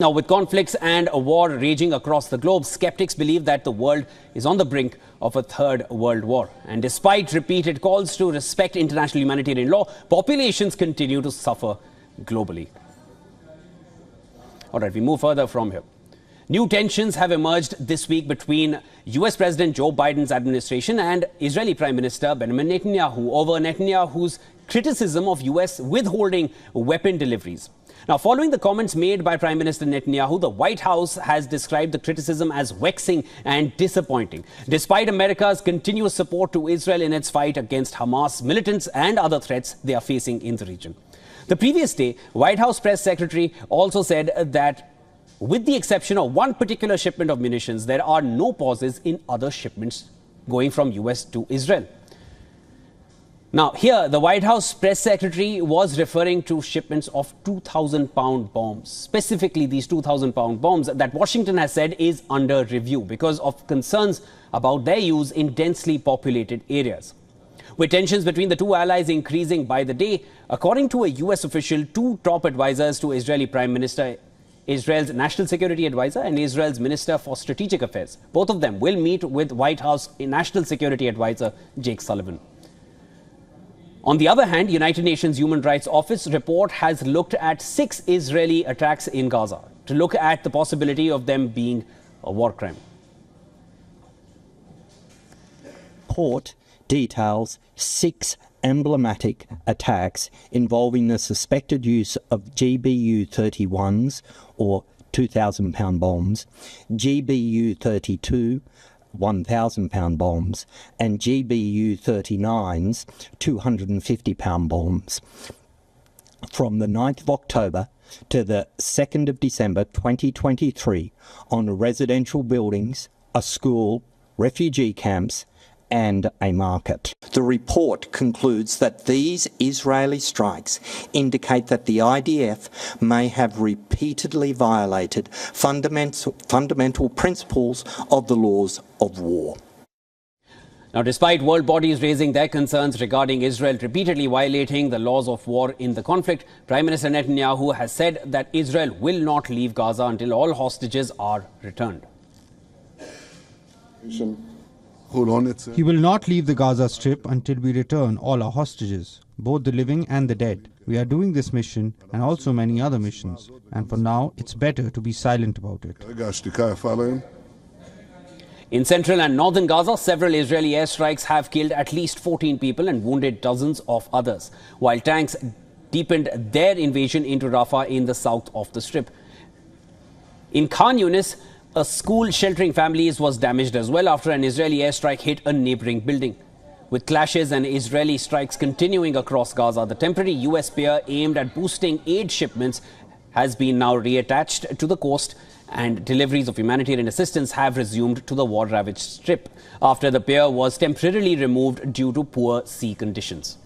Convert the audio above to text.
Now, with conflicts and a war raging across the globe, skeptics believe that the world is on the brink of a third world war. And despite repeated calls to respect international humanitarian law, populations continue to suffer globally. All right, we move further from here. New tensions have emerged this week between US President Joe Biden's administration and Israeli Prime Minister Benjamin Netanyahu over Netanyahu's criticism of US withholding weapon deliveries. Now, following the comments made by Prime Minister Netanyahu, the White House has described the criticism as vexing and disappointing. Despite America's continuous support to Israel in its fight against Hamas militants and other threats they are facing in the region. The previous day, White House press secretary also said that with the exception of one particular shipment of munitions, there are no pauses in other shipments going from US to Israel. Now, here, the White House press secretary was referring to shipments of 2,000-pound bombs. Specifically, these 2,000-pound bombs that Washington has said is under review because of concerns about their use in densely populated areas. With tensions between the two allies increasing by the day, according to a US official, two top advisors to Israeli Prime Minister, Israel's National Security Advisor and Israel's Minister for Strategic Affairs, both of them will meet with White House National Security Advisor Jake Sullivan. On the other hand, United Nations Human Rights Office report has looked at 6 Israeli attacks in Gaza to look at the possibility of them being a war crime. Report details 6 emblematic attacks involving the suspected use of GBU-31s or 2,000-pound bombs, GBU-32 1,000-pound bombs and GBU-39s 250-pound bombs from the 9th of October to the 2nd of December 2023 on residential buildings, a school, refugee camps and a market. The report concludes that these Israeli strikes indicate that the IDF may have repeatedly violated fundamental principles of the laws of war. Now, despite world bodies raising their concerns regarding Israel repeatedly violating the laws of war in the conflict, Prime Minister Netanyahu has said that Israel will not leave Gaza until all hostages are returned. He will not leave the Gaza Strip until we return all our hostages, both the living and the dead. We are doing this mission and also many other missions, and for now it's better to be silent about it. In central and northern Gaza, several Israeli airstrikes have killed at least 14 people and wounded dozens of others, while tanks deepened their invasion into Rafah in the south of the Strip. In Khan Yunis, a school sheltering families was damaged as well after an Israeli airstrike hit a neighboring building. With clashes and Israeli strikes continuing across Gaza, the temporary US pier aimed at boosting aid shipments has been now reattached to the coast, and deliveries of humanitarian assistance have resumed to the war-ravaged Strip after the pier was temporarily removed due to poor sea conditions.